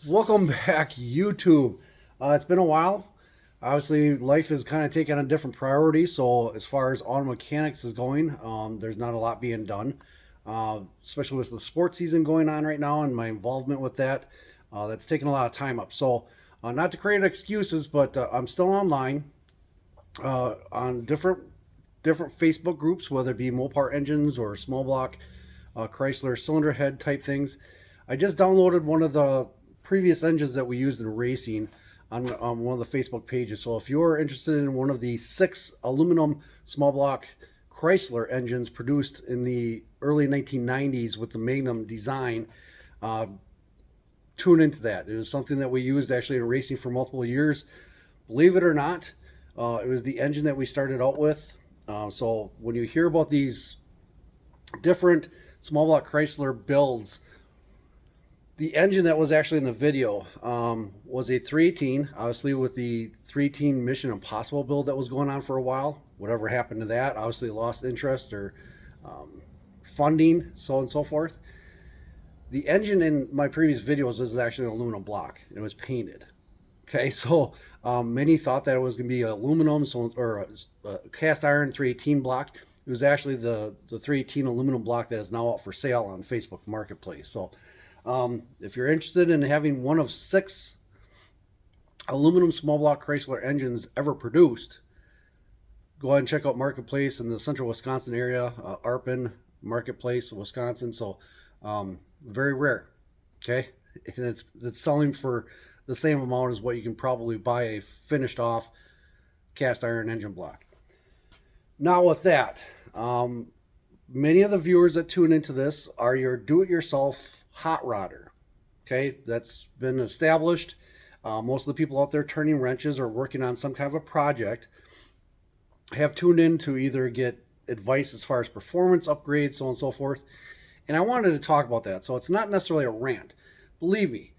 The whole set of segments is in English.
Welcome back, YouTube. It's been a while. Obviously, life is kind of taking on different priorities. So, as far as auto mechanics is going, there's not a lot being done, especially with the sports season going on right now and my involvement with that. That's taking a lot of time up. So, not to create excuses, but I'm still online on different Facebook groups, whether it be Mopar engines or small block Chrysler cylinder head type things. I just downloaded one of the previous engines that we used in racing on one of the Facebook pages. So if you're interested in one of the 6 aluminum small block Chrysler engines produced in the early 1990s with the Magnum design, uh, tune into that. It was something that we used actually in racing for multiple years. Believe it or not, it was the engine that we started out with. So when you hear about these different small block Chrysler builds, the engine that was actually in the video was a 318, obviously with the 318 Mission Impossible build that was going on for a while. Whatever happened to that, obviously lost interest or funding, so on and so forth. The engine in my previous videos was actually an aluminum block. It was painted. Okay, so many thought that it was going to be aluminum, or a cast iron 318 block. It was actually the 318 aluminum block that is now out for sale on Facebook Marketplace. So if you're interested in having one of 6 aluminum small block Chrysler engines ever produced, go ahead and check out Marketplace in the central Wisconsin area, Arpin Marketplace, Wisconsin. So very rare. Okay, and it's selling for the same amount as what you can probably buy a finished off cast iron engine block. Now with that, many of the viewers that tune into this are your do-it-yourself hot rodder. Okay, that's been established. Most of the people out there turning wrenches or working on some kind of a project have tuned in to either get advice as far as performance upgrades, so on and so forth. And I wanted to talk about that. So it's not necessarily a rant. Believe me,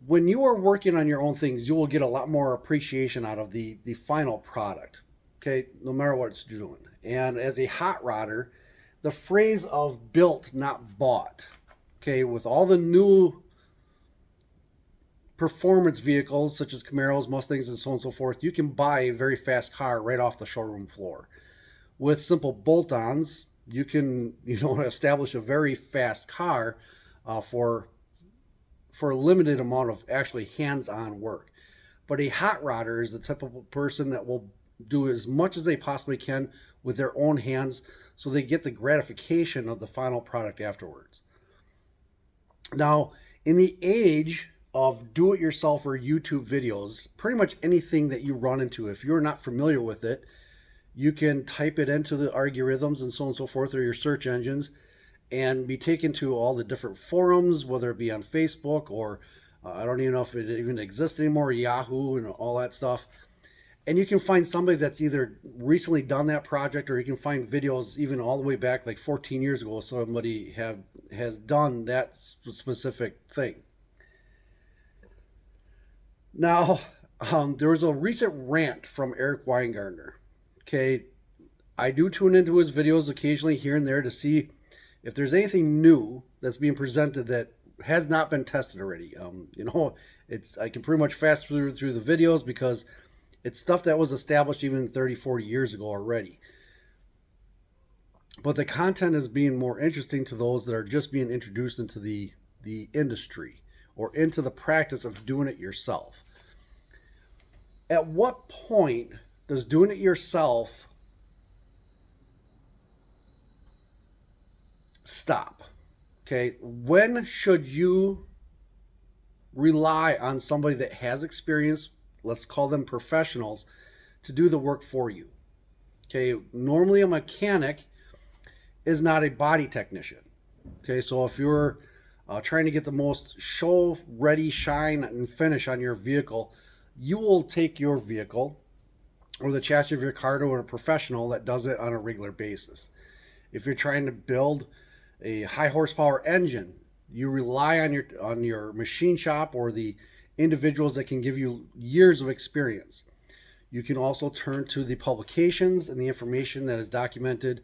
when you are working on your own things, you will get a lot more appreciation out of the final product. Okay, no matter what it's doing. And as a hot rodder, the phrase of built, not bought. Okay, with all the new performance vehicles such as Camaros, Mustangs, and so on and so forth, you can buy a very fast car right off the showroom floor. With simple bolt-ons, you can establish a very fast car for a limited amount of actually hands-on work. But a hot rodder is the type of person that will do as much as they possibly can with their own hands so they get the gratification of the final product afterwards. Now, in the age of do-it-yourself or YouTube videos, pretty much anything that you run into, if you're not familiar with it, you can type it into the algorithms and so on and so forth, or your search engines, and be taken to all the different forums, whether it be on Facebook or I don't even know if it even exists anymore, Yahoo and all that stuff. And you can find somebody that's either recently done that project, or you can find videos even all the way back like 14 years ago. Somebody has done that specific thing. Now, there was a recent rant from Eric Weingartner. Okay, I do tune into his videos occasionally here and there to see if there's anything new that's being presented that has not been tested already. I can pretty much fast through the videos because it's stuff that was established even 30, 40 years ago already. But the content is being more interesting to those that are just being introduced into the industry or into the practice of doing it yourself. At what point does doing it yourself stop? Okay, when should you rely on somebody that has experience, let's call them professionals, to do the work for you? Okay, normally a mechanic is not a body technician. Okay, so if you're trying to get the most show ready shine and finish on your vehicle, you will take your vehicle or the chassis of your car to a professional that does it on a regular basis. If you're trying to build a high horsepower engine, you rely on your machine shop or the individuals that can give you years of experience. You can also turn to the publications and the information that is documented,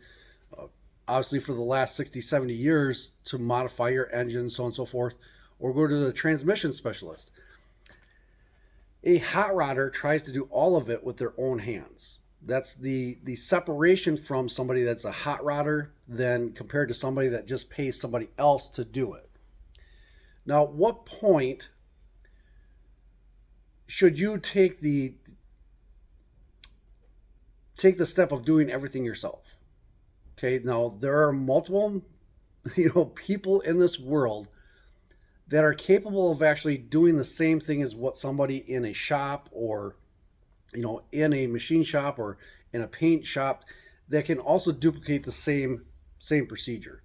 obviously for the last 60, 70 years to modify your engine, so on and so forth. or go to the transmission specialist. A hot rodder tries to do all of it with their own hands. That's the separation from somebody that's a hot rodder than compared to somebody that just pays somebody else to do it. Now, at what point should you take the step of doing everything yourself? Okay, now there are multiple people in this world that are capable of actually doing the same thing as what somebody in a shop, or in a machine shop, or in a paint shop, that can also duplicate the same procedure.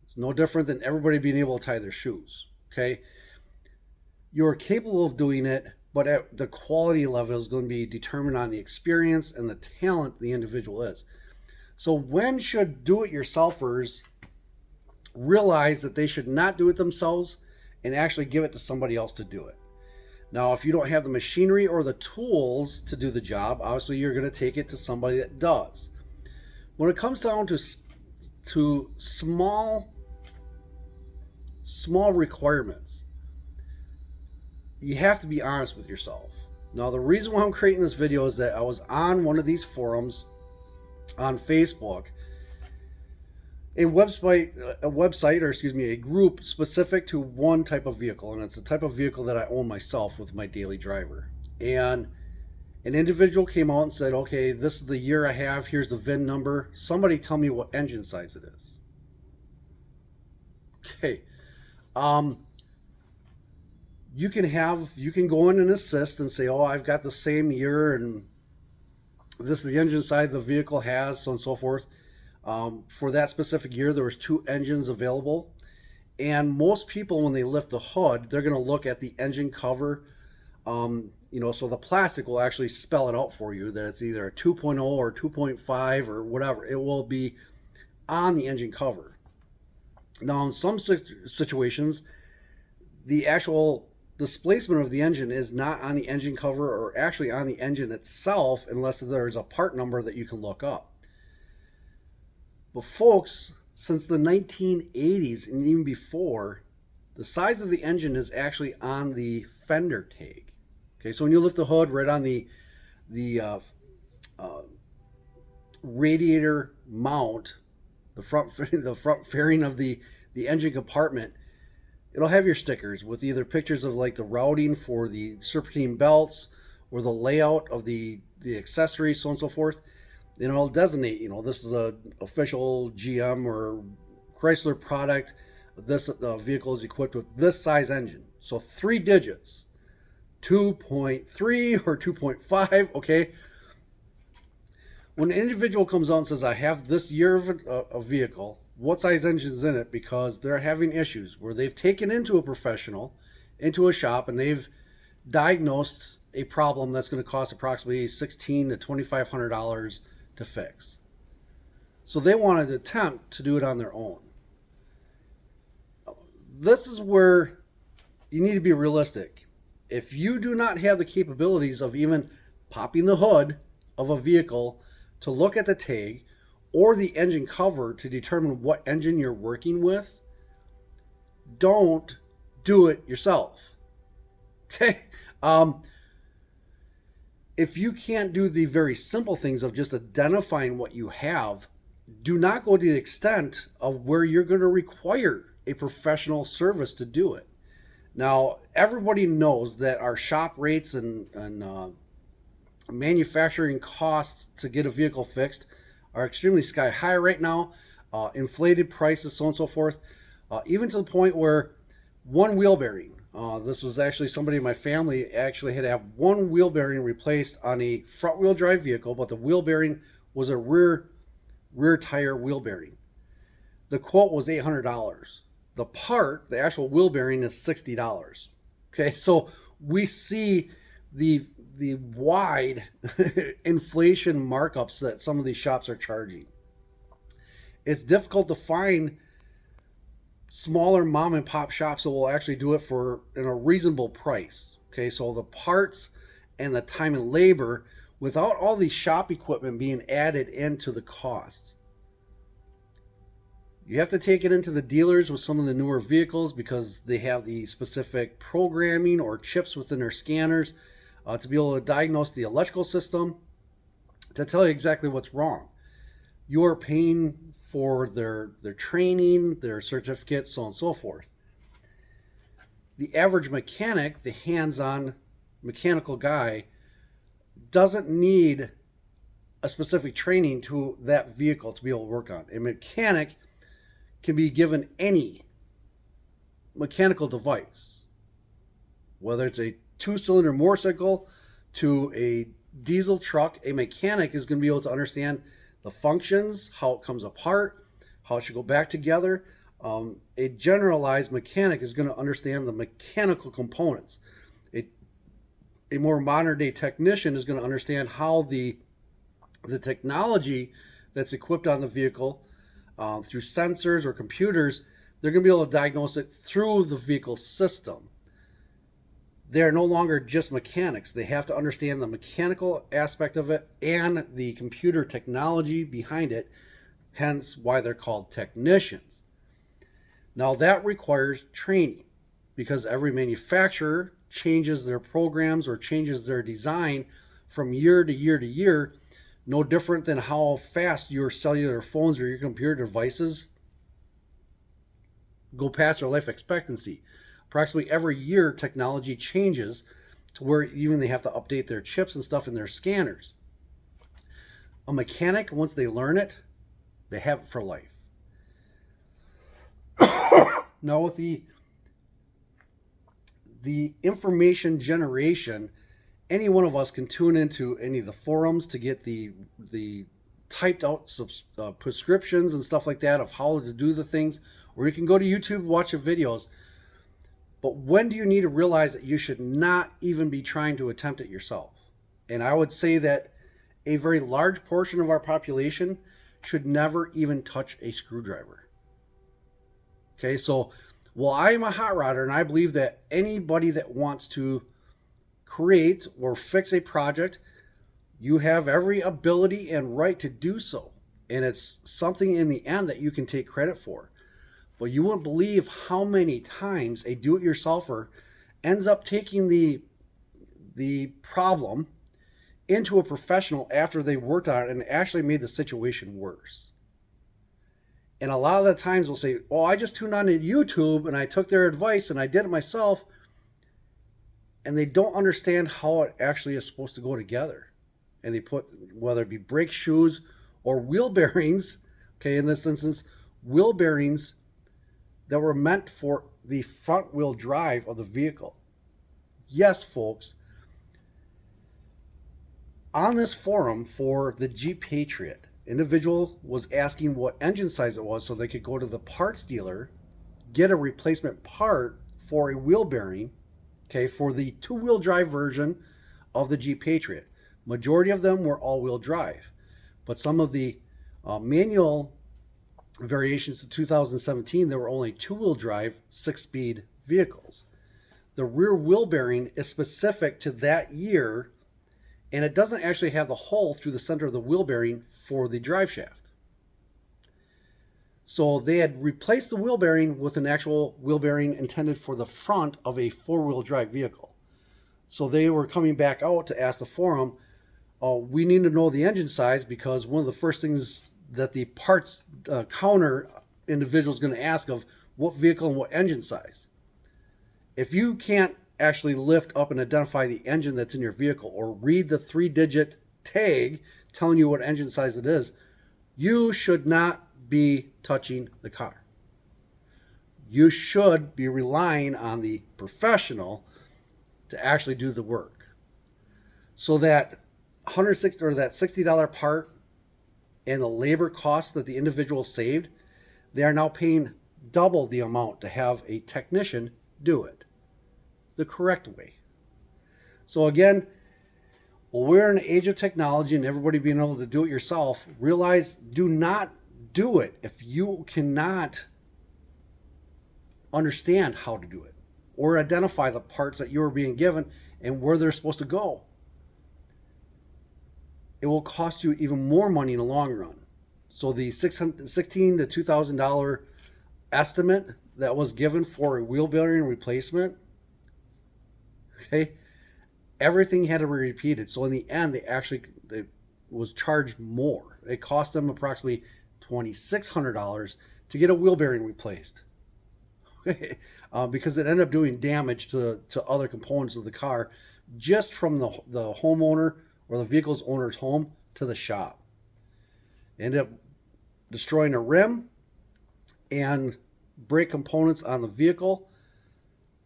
It's no different than everybody being able to tie their shoes. Okay, you're capable of doing it, but at the quality level is going to be determined on the experience and the talent the individual is. So when should do-it-yourselfers realize that they should not do it themselves and actually give it to somebody else to do it? Now, if you don't have the machinery or the tools to do the job, obviously you're going to take it to somebody that does. When it comes down to small requirements, you have to be honest with yourself. Now, the reason why I'm creating this video is that I was on one of these forums on Facebook, a group specific to one type of vehicle, and it's the type of vehicle that I own myself with my daily driver. And an individual came out and said, okay, this is the year I have, here's the VIN number, somebody tell me what engine size it is. Okay, you can go in and assist and say, oh, I've got the same year and this is the engine size the vehicle has, so on and so forth. For that specific year, there was 2 engines available, and most people, when they lift the hood, they're going to look at the engine cover. So the plastic will actually spell it out for you that it's either a 2.0 or 2.5 or whatever. It will be on the engine cover. Now, in some situations, the actual displacement of the engine is not on the engine cover or actually on the engine itself, unless there's a part number that you can look up. But folks, since the 1980s and even before, the size of the engine is actually on the fender tag. Okay, so when you lift the hood, right on the radiator mount, the front fairing of the engine compartment, it'll have your stickers with either pictures of like the routing for the serpentine belts or the layout of the accessories, so on and so forth. It'll designate, this is a official GM or Chrysler product. This vehicle is equipped with this size engine. So 3 digits, 2.3 or 2.5, okay? When an individual comes out and says, I have this year of a vehicle, what size engine's in it, because they're having issues where they've taken into a professional, into a shop, and they've diagnosed a problem that's going to cost approximately $1,600 to $2,500 to fix. So they want to attempt to do it on their own. This is where you need to be realistic. If you do not have the capabilities of even popping the hood of a vehicle to look at the tag or the engine cover to determine what engine you're working with, don't do it yourself. Okay? If you can't do the very simple things of just identifying what you have, do not go to the extent of where you're going to require a professional service to do it. Now, everybody knows that our shop rates and manufacturing costs to get a vehicle fixed are extremely sky high right now. Inflated prices, so on and so forth. Even to the point where one wheel bearing, this was actually somebody in my family actually had to have one wheel bearing replaced on a front wheel drive vehicle, but the wheel bearing was a rear tire wheel bearing. The quote was $800. The actual wheel bearing is $60. Okay, so we see the wide inflation markups that some of these shops are charging. It's difficult to find smaller mom and pop shops that will actually do it in a reasonable price. Okay, so the parts and the time and labor without all the shop equipment being added into the costs. You have to take it into the dealers with some of the newer vehicles because they have the specific programming or chips within their scanners to be able to diagnose the electrical system, to tell you exactly what's wrong. You are paying for their training, their certificates, so on and so forth. The average mechanic, the hands-on mechanical guy, doesn't need a specific training to that vehicle to be able to work on. A mechanic can be given any mechanical device, whether it's a 2-cylinder motorcycle to a diesel truck. A mechanic is going to be able to understand the functions, how it comes apart, how it should go back together. A generalized mechanic is going to understand the mechanical components. A more modern day technician is going to understand how the technology that's equipped on the vehicle through sensors or computers, they're going to be able to diagnose it through the vehicle system. They are no longer just mechanics. They have to understand the mechanical aspect of it and the computer technology behind it, hence why they're called technicians. Now that requires training because every manufacturer changes their programs or changes their design from year to year to year, no different than how fast your cellular phones or your computer devices go past their life expectancy. Approximately every year, technology changes to where even they have to update their chips and stuff in their scanners. A mechanic, once they learn it, they have it for life. Now with the information generation, any one of us can tune into any of the forums to get the typed out prescriptions and stuff like that of how to do the things, or you can go to YouTube, watch the videos. But when do you need to realize that you should not even be trying to attempt it yourself? And I would say that a very large portion of our population should never even touch a screwdriver. Okay, so well, I am a hot rodder, and I believe that anybody that wants to create or fix a project, you have every ability and right to do so. And it's something in the end that you can take credit for. But you wouldn't believe how many times a do-it-yourselfer ends up taking the problem into a professional after they worked on it and actually made the situation worse. And a lot of the times they'll say, oh, I just tuned on to YouTube and I took their advice and I did it myself. And they don't understand how it actually is supposed to go together. And they put, whether it be brake shoes or wheel bearings, okay, in this instance, wheel bearings that were meant for the front wheel drive of the vehicle. Yes, folks, on this forum for the Jeep Patriot, individual was asking what engine size it was so they could go to the parts dealer, get a replacement part for a wheel bearing, okay, for the 2-wheel drive version of the Jeep Patriot. Majority of them were all-wheel drive, but some of the manual variations to 2017, there were only 2-wheel drive 6-speed vehicles. The rear wheel bearing is specific to that year, and it doesn't actually have the hole through the center of the wheel bearing for the drive shaft. So they had replaced the wheel bearing with an actual wheel bearing intended for the front of a 4-wheel drive vehicle. So they were coming back out to ask the forum, we need to know the engine size, because one of the first things that the parts counter individual is going to ask of what vehicle and what engine size. If you can't actually lift up and identify the engine that's in your vehicle or read the 3-digit tag telling you what engine size it is, you should not be touching the car. You should be relying on the professional to actually do the work. So that $160 or that $60 part and the labor costs that the individual saved, they are now paying double the amount to have a technician do it the correct way. So again, well, we're in an age of technology and everybody being able to do it yourself. Realize, do not do it if you cannot understand how to do it or identify the parts that you are being given and where they're supposed to go. It will cost you even more money in the long run. So the $16 to $2,000 estimate that was given for a wheel bearing replacement, okay, everything had to be repeated. So in the end, they was charged more. It cost them approximately $2,600 to get a wheel bearing replaced. Because it ended up doing damage to other components of the car just from the homeowner or the vehicle's owner's home to the shop. It ended up destroying a rim and brake components on the vehicle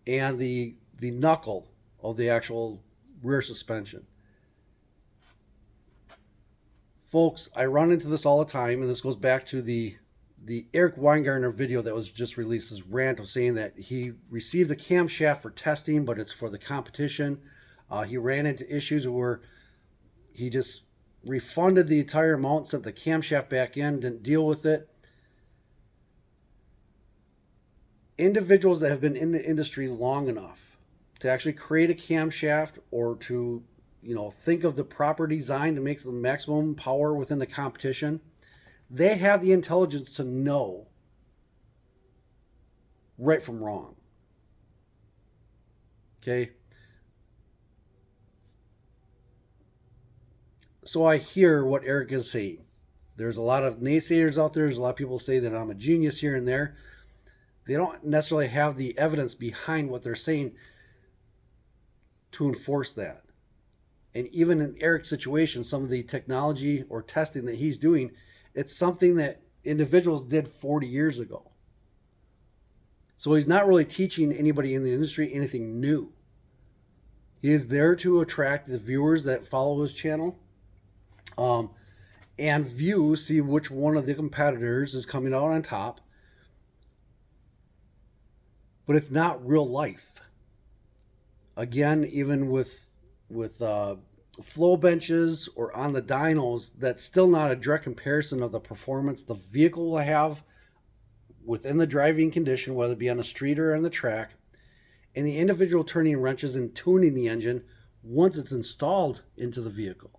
and the knuckle of the actual rear suspension. Folks, I run into this all the time, and this goes back to the Eric Weingartner video that was just released, his rant of saying that he received the camshaft for testing, but it's for the competition. He ran into issues where he just refunded the entire amount, sent the camshaft back in, didn't deal with it. Individuals that have been in the industry long enough to actually create a camshaft or to, think of the proper design to make the maximum power within the competition, they have the intelligence to know right from wrong. Okay? So I hear what Eric is saying. There's a lot of naysayers out there. There's a lot of people say that I'm a genius here and there. They don't necessarily have the evidence behind what they're saying to enforce that. And even in Eric's situation, some of the technology or testing that he's doing, it's something that individuals did 40 years ago. So he's not really teaching anybody in the industry anything new. He is there to attract the viewers that follow his channel and see which one of the competitors is coming out on top. But it's not real life. Again, even with flow benches or on the dynos, that's still not a direct comparison of the performance the vehicle will have within the driving condition, whether it be on the street or on the track, and the individual turning wrenches and tuning the engine once it's installed into the vehicle.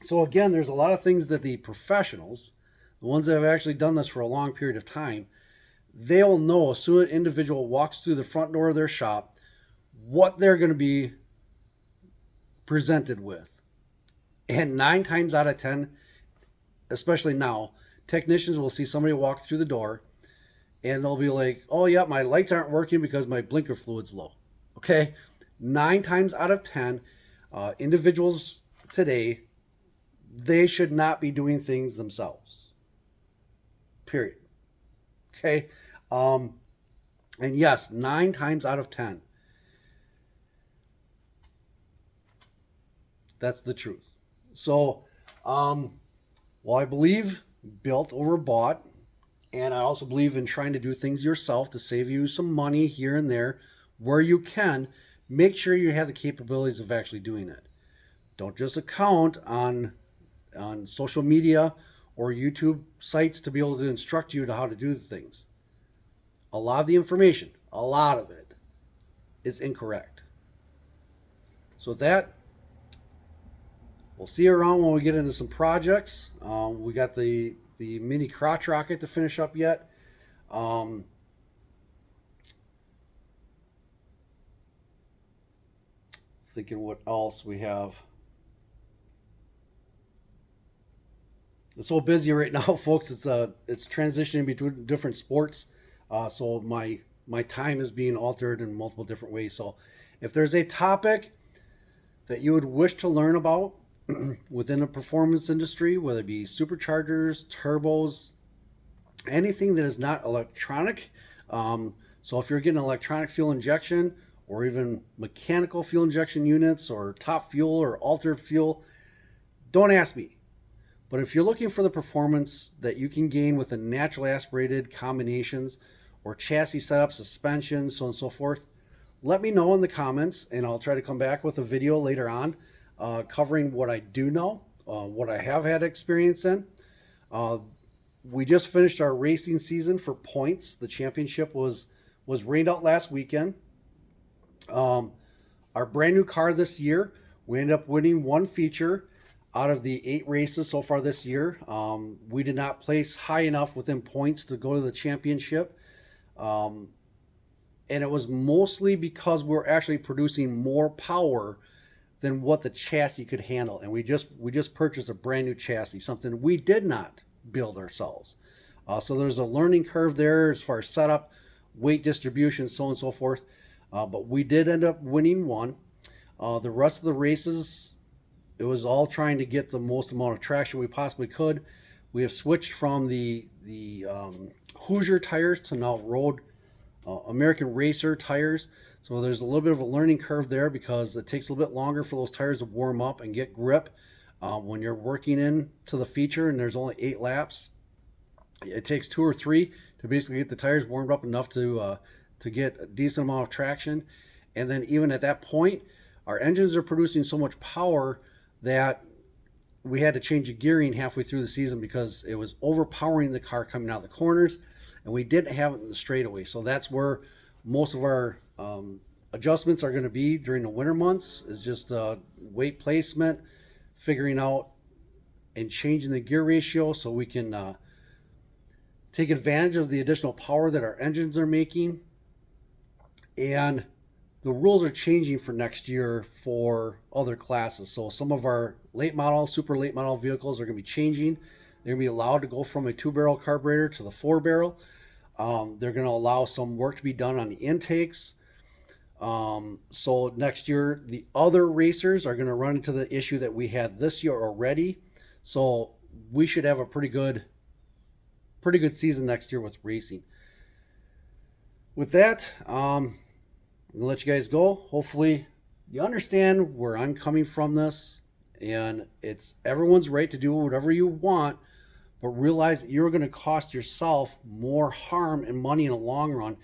So again, there's a lot of things that the professionals, the ones that have actually done this for a long period of time, they'll know as soon as an individual walks through the front door of their shop what they're going to be presented with. And 9 times out of 10, especially now, technicians will see somebody walk through the door and they'll be like, oh yeah, my lights aren't working because my blinker fluid's low. Okay? 9 times out of 10, individuals today, they should not be doing things themselves. Period. Okay? And yes, 9 times out of 10. That's the truth. So, I believe built over bought, and I also believe in trying to do things yourself to save you some money here and there where you can. Make sure you have the capabilities of actually doing it. Don't just account on social media or YouTube sites to be able to instruct you to how to do the things. A lot of the information, a lot of it, is incorrect. So that, we'll see you around when we get into some projects. We got the mini crotch rocket to finish up yet. Thinking what else we have. It's so busy right now, folks. It's transitioning between different sports. So my time is being altered in multiple different ways. So if there's a topic that you would wish to learn about within the performance industry, whether it be superchargers, turbos, anything that is not electronic. So if you're getting electronic fuel injection or even mechanical fuel injection units or top fuel or altered fuel, don't ask me. But if you're looking for the performance that you can gain with the naturally aspirated combinations or chassis setup, suspension, so on and so forth, let me know in the comments, and I'll try to come back with a video later on covering what I do know, what I have had experience in. We just finished our racing season for points. The championship was rained out last weekend. Our brand new car this year, we ended up winning one feature. Out of the 8 races so far this year, we did not place high enough within points to go to the championship. Um, and it was mostly because we're actually producing more power than what the chassis could handle. And we just purchased a brand new chassis, something we did not build ourselves. So there's a learning curve there as far as setup, weight distribution, so on and so forth. But we did end up winning one. The rest of the races, it was all trying to get the most amount of traction we possibly could. We have switched from the Hoosier tires to now Road American Racer tires. So there's a little bit of a learning curve there because it takes a little bit longer for those tires to warm up and get grip. When you're working into the feature and there's only 8 laps, it takes 2 or 3 to basically get the tires warmed up enough to get a decent amount of traction. And then even at that point, our engines are producing so much power that we had to change the gearing halfway through the season because it was overpowering the car coming out of the corners, and we didn't have it in the straightaway. So that's where most of our adjustments are going to be during the winter months, is just weight placement, figuring out and changing the gear ratio so we can take advantage of the additional power that our engines are making. And the rules are changing for next year for other classes. So some of our late model, super late model vehicles are going to be changing. They're going to be allowed to go from a 2-barrel carburetor to the 4-barrel. They're going to allow some work to be done on the intakes. So next year, the other racers are going to run into the issue that we had this year already. So we should have a pretty good season next year with racing. With that, I'm going to let you guys go. Hopefully you understand where I'm coming from this, and it's everyone's right to do whatever you want, but realize that you're going to cost yourself more harm and money in the long run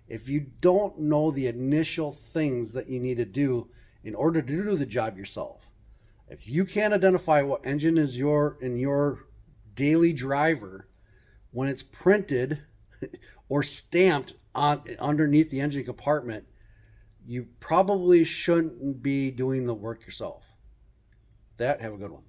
if you don't know the initial things that you need to do in order to do the job yourself. If you can't identify what engine is in your daily driver when it's printed or stamped underneath the engine compartment, you probably shouldn't be doing the work yourself. Have a good one.